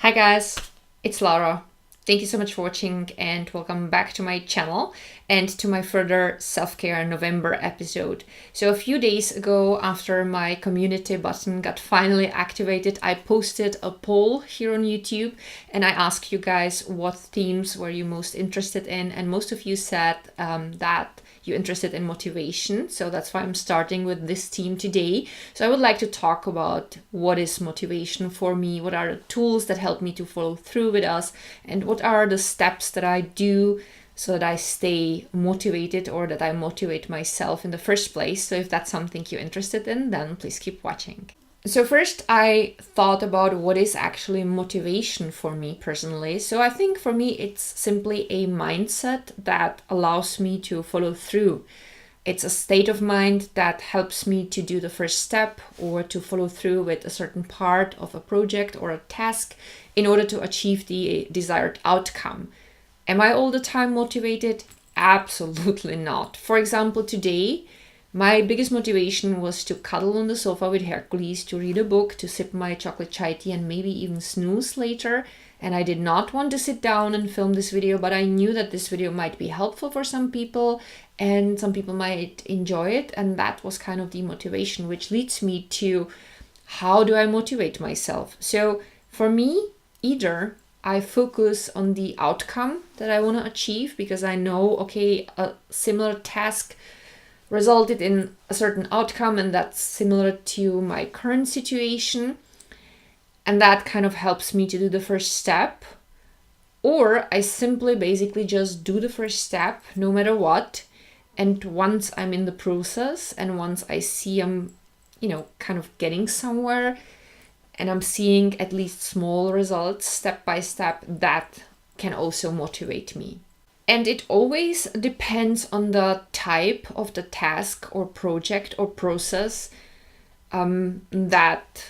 Hi guys, it's Lara. Thank you so much for watching and welcome back to my channel and to my further self-care November episode. So a few days ago, after my community button got finally activated, I posted a poll here on YouTube and I asked you guys what themes were you most interested in, and most of you said that you're interested in motivation. So that's why I'm starting with this theme today. So I would like to talk about what is motivation for me, what are the tools that help me to follow through with us, and what are the steps that I do so that I stay motivated or that I motivate myself in the first place. So if that's something you're interested in, then please keep watching. So first I thought about what is actually motivation for me personally. So I think for me it's simply a mindset that allows me to follow through. It's a state of mind that helps me to do the first step or to follow through with a certain part of a project or a task in order to achieve the desired outcome. Am I all the time motivated? Absolutely not. For example, today, my biggest motivation was to cuddle on the sofa with Hercules, to read a book, to sip my chocolate chai tea and maybe even snooze later. And I did not want to sit down and film this video, but I knew that this video might be helpful for some people and some people might enjoy it. And that was kind of the motivation, which leads me to how do I motivate myself? So for me, either I focus on the outcome that I want to achieve because I know, okay, a similar task resulted in a certain outcome and that's similar to my current situation, and that kind of helps me to do the first step. Or I simply basically just do the first step no matter what, and once I'm in the process and once I see I'm kind of getting somewhere and I'm seeing at least small results step by step, that can also motivate me. And it always depends on the type of the task or project or process that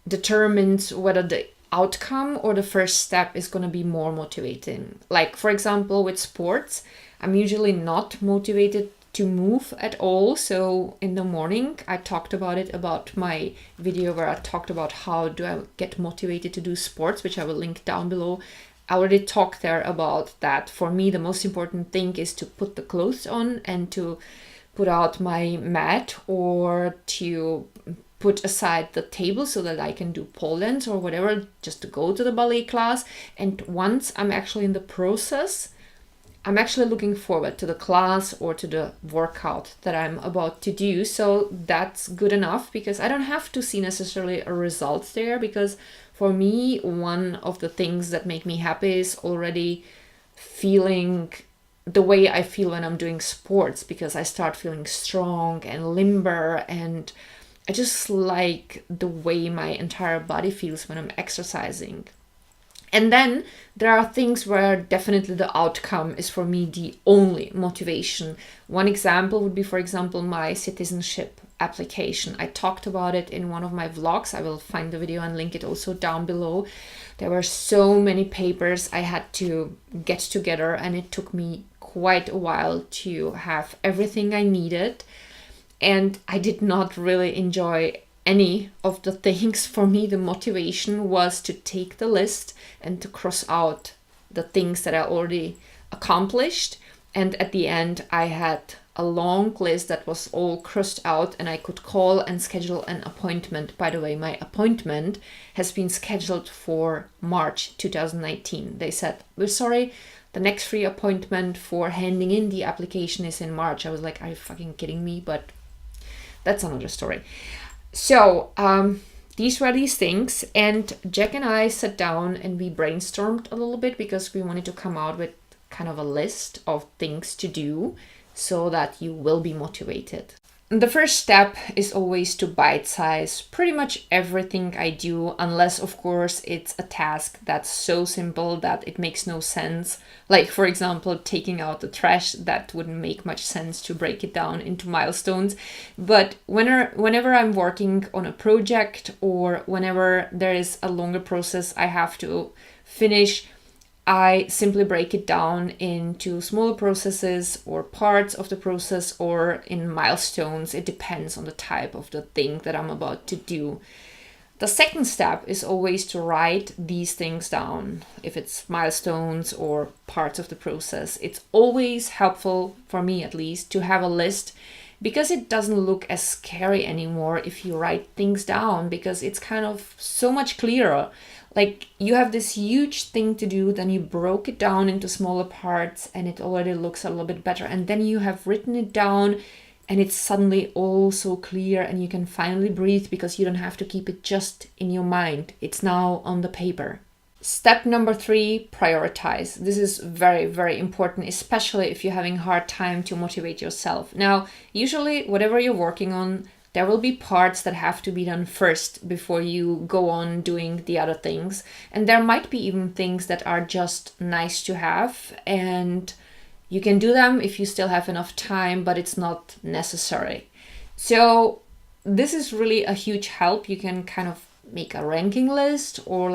determines whether the outcome or the first step is going to be more motivating. Like, for example, with sports, I'm usually not motivated to move at all. So in the morning, I talked about my video where I talked about how do I get motivated to do sports, which I will link down below. I already talked there about that. For me, the most important thing is to put the clothes on and to put out my mat or to put aside the table so that I can do pole dance or whatever, just to go to the ballet class. And once I'm actually in the process, I'm actually looking forward to the class or to the workout that I'm about to do. So that's good enough because I don't have to see necessarily a result there, because for me, one of the things that make me happy is already feeling the way I feel when I'm doing sports, because I start feeling strong and limber, and I just like the way my entire body feels when I'm exercising. And then there are things where definitely the outcome is for me the only motivation. One example would be, for example, my citizenship application. I talked about it in one of my vlogs. I will find the video and link it also down below. There were so many papers I had to get together, and it took me quite a while to have everything I needed. And I did not really enjoy any of the things. For me, the motivation was to take the list and to cross out the things that I already accomplished. And at the end, I had a long list that was all crossed out, and I could call and schedule an appointment. By the way, my appointment has been scheduled for March 2019. They said, we're sorry, the next free appointment for handing in the application is in March. I was like, are you fucking kidding me? But that's another story. So these were these things, and Jack and I sat down and we brainstormed a little bit because we wanted to come out with kind of a list of things to do so that you will be motivated. The first step is always to bite-size pretty much everything I do, unless of course it's a task that's so simple that it makes no sense. Like, for example, taking out the trash, that wouldn't make much sense to break it down into milestones. But whenever I'm working on a project or whenever there is a longer process I have to finish, I simply break it down into smaller processes or parts of the process or in milestones. It depends on the type of the thing that I'm about to do. The second step is always to write these things down. If it's milestones or parts of the process, it's always helpful, for me at least, to have a list, because it doesn't look as scary anymore if you write things down, because it's kind of so much clearer. Like, you have this huge thing to do, then you broke it down into smaller parts and it already looks a little bit better. And then you have written it down and it's suddenly all so clear, and you can finally breathe because you don't have to keep it just in your mind. It's now on the paper. Step number 3, prioritize. This is very, very important, especially if you're having a hard time to motivate yourself. Now, usually whatever you're working on, there will be parts that have to be done first before you go on doing the other things. And there might be even things that are just nice to have, and you can do them if you still have enough time, but it's not necessary. So this is really a huge help. You can kind of make a ranking list, or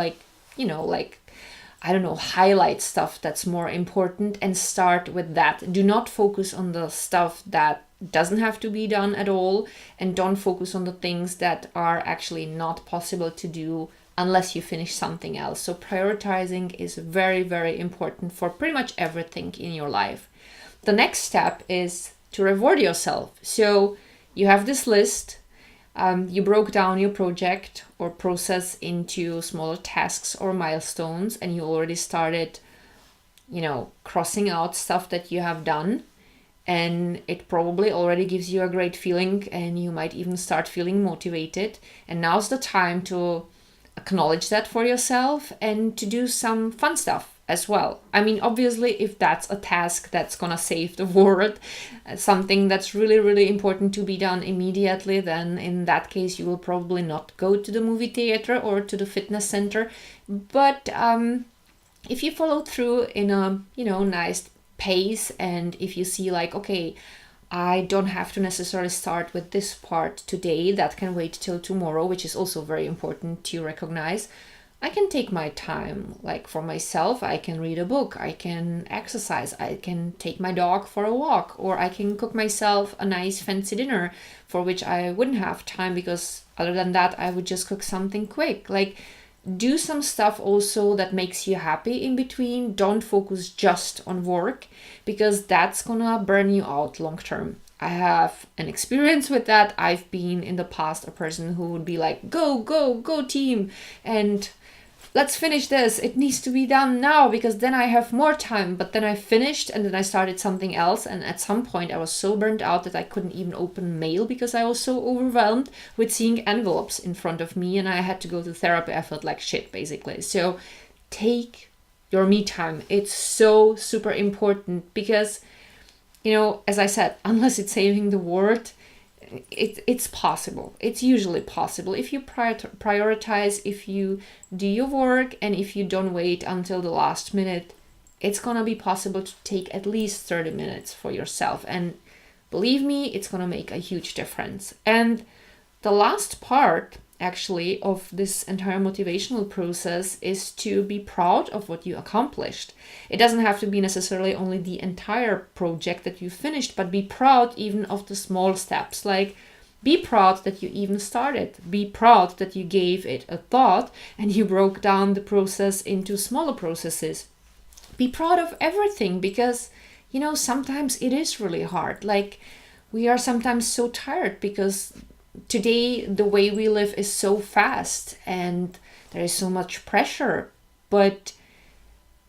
highlight stuff that's more important and start with that. Do not focus on the stuff that doesn't have to be done at all, and don't focus on the things that are actually not possible to do unless you finish something else. So prioritizing is very, very important for pretty much everything in your life. The next step is to reward yourself. So you have this list, you broke down your project or process into smaller tasks or milestones, and you already started, crossing out stuff that you have done. And it probably already gives you a great feeling, and you might even start feeling motivated. And now's the time to acknowledge that for yourself and to do some fun stuff as well. I mean, obviously, if that's a task that's gonna save the world, something that's really, really important to be done immediately, then in that case, you will probably not go to the movie theater or to the fitness center. But if you follow through in a, nice pace, and if you see like, okay, I don't have to necessarily start with this part today, that can wait till tomorrow, which is also very important to recognize. I can take my time, like for myself, I can read a book, I can exercise, I can take my dog for a walk, or I can cook myself a nice fancy dinner for which I wouldn't have time, because other than that, I would just cook something quick. Like, do some stuff also that makes you happy in between. Don't focus just on work, because that's gonna burn you out long term. I have an experience with that. I've been in the past a person who would be like, go, go, go team, and let's finish this. It needs to be done now because then I have more time. But then I finished and then I started something else. And at some point I was so burnt out that I couldn't even open mail because I was so overwhelmed with seeing envelopes in front of me, and I had to go to therapy. I felt like shit, basically. So take your me time. It's so super important because, as I said, unless it's saving the world, it's possible. It's usually possible if you prioritize, if you do your work, and if you don't wait until the last minute. It's gonna be possible to take at least 30 minutes for yourself, and believe me, it's gonna make a huge difference. And the last part actually of this entire motivational process is to be proud of what you accomplished. It doesn't have to be necessarily only the entire project that you finished, but be proud even of the small steps. Like, be proud that you even started. Be proud that you gave it a thought and you broke down the process into smaller processes. Be proud of everything because, sometimes it is really hard. Like, we are sometimes so tired because today the way we live is so fast and there is so much pressure. But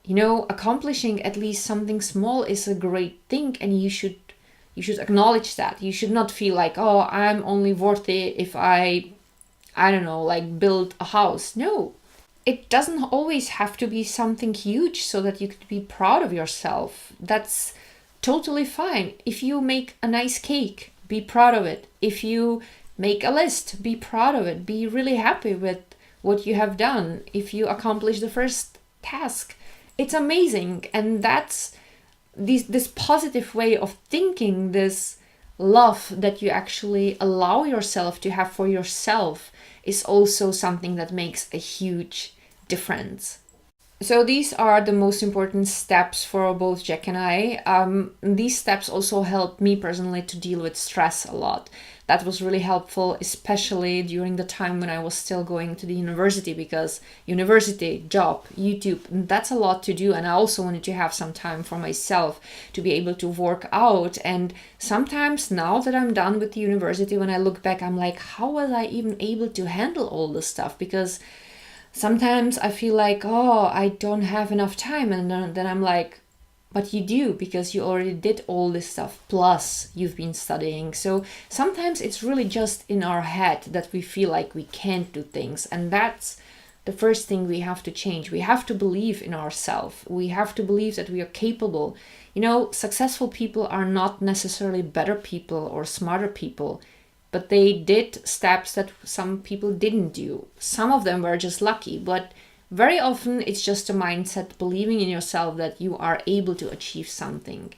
accomplishing at least something small is a great thing, and you should acknowledge that. You should not feel like, oh, I'm only worthy if I don't know, like build a house. No, it doesn't always have to be something huge so that you could be proud of yourself. That's totally fine. If you make a nice cake, be proud of it. If you make a list, be proud of it. Be really happy with what you have done. If you accomplish the first task, it's amazing. And that's this positive way of thinking, this love that you actually allow yourself to have for yourself, is also something that makes a huge difference. So these are the most important steps for both Jack and I. These steps also helped me personally to deal with stress a lot. That was really helpful, especially during the time when I was still going to the university, because university, job, YouTube, that's a lot to do. And I also wanted to have some time for myself to be able to work out. And sometimes now that I'm done with the university, when I look back, I'm like, how was I even able to handle all this stuff? Because sometimes I feel like, oh, I don't have enough time. And then I'm like, but you do, because you already did all this stuff. Plus, you've been studying. So sometimes it's really just in our head that we feel like we can't do things. And that's the first thing we have to change. We have to believe in ourselves. We have to believe that we are capable. You know, successful people are not necessarily better people or smarter people, but they did steps that some people didn't do. Some of them were just lucky, but very often it's just a mindset, believing in yourself that you are able to achieve something.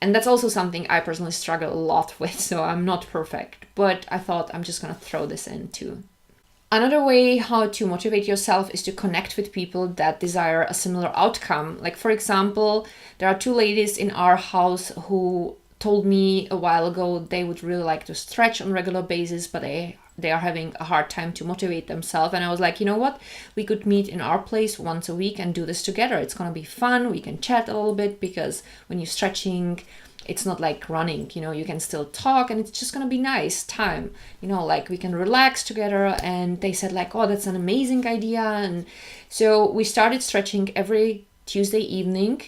And that's also something I personally struggle a lot with, so I'm not perfect, but I thought I'm just gonna throw this in too. Another way how to motivate yourself is to connect with people that desire a similar outcome. Like, for example, there are two ladies in our house who told me a while ago they would really like to stretch on a regular basis, but they are having a hard time to motivate themselves. And I was like, you know what? We could meet in our place once a week and do this together. It's going to be fun. We can chat a little bit, because when you're stretching, it's not like running, you know, you can still talk, and it's just going to be nice time, you know, like we can relax together. And they said like, oh, that's an amazing idea. And so we started stretching every Tuesday evening.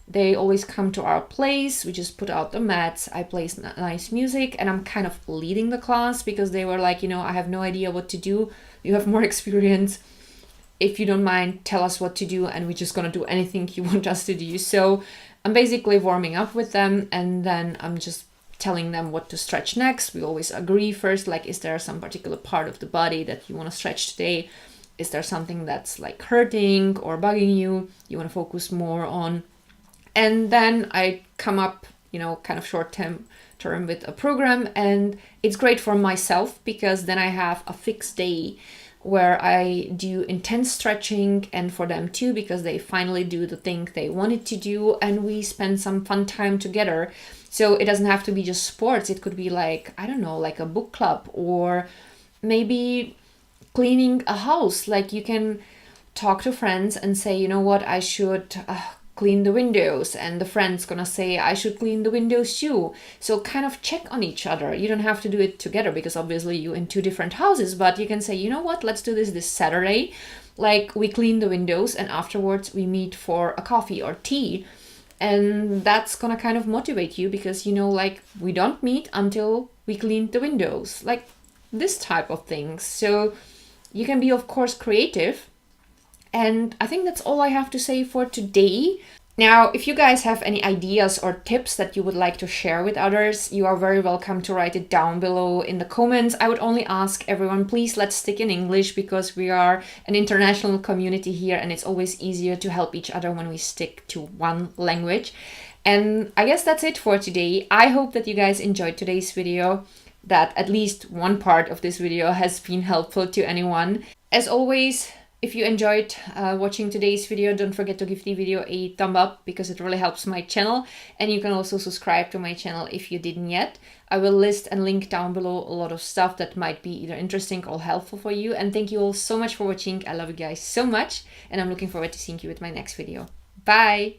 They always come to our place. We just put out the mats. I play nice music, and I'm kind of leading the class, because they were like, you know, I have no idea what to do. You have more experience. If you don't mind, tell us what to do, and we're just going to do anything you want us to do. So I'm basically warming up with them, and then I'm just telling them what to stretch next. We always agree first, like, is there some particular part of the body that you want to stretch today? Is there something that's like hurting or bugging you want to focus more on? And then I come up, you know, kind of short term with a program, and it's great for myself, because then I have a fixed day where I do intense stretching, and for them too, because they finally do the thing they wanted to do, and we spend some fun time together. So it doesn't have to be just sports. It could be like, I don't know, like a book club, or maybe cleaning a house. Like, you can talk to friends and say, you know what, I should clean the windows, and the friend's gonna say I should clean the windows too. So kind of check on each other. You don't have to do it together, because obviously you're in two different houses, but you can say, you know what, let's do this Saturday. Like, we clean the windows, and afterwards we meet for a coffee or tea. And that's gonna kind of motivate you, because, you know, like, we don't meet until we clean the windows, like this type of things. So you can be, of course, creative. And I think that's all I have to say for today. Now, if you guys have any ideas or tips that you would like to share with others, you are very welcome to write it down below in the comments. I would only ask everyone, please, let's stick in English, because we are an international community here, and it's always easier to help each other when we stick to one language. And I guess that's it for today. I hope that you guys enjoyed today's video, that at least one part of this video has been helpful to anyone. As always, if you enjoyed watching today's video, don't forget to give the video a thumb up, because it really helps my channel. And you can also subscribe to my channel if you didn't yet. I will list and link down below a lot of stuff that might be either interesting or helpful for you. And thank you all so much for watching. I love you guys so much, and I'm looking forward to seeing you with my next video. Bye!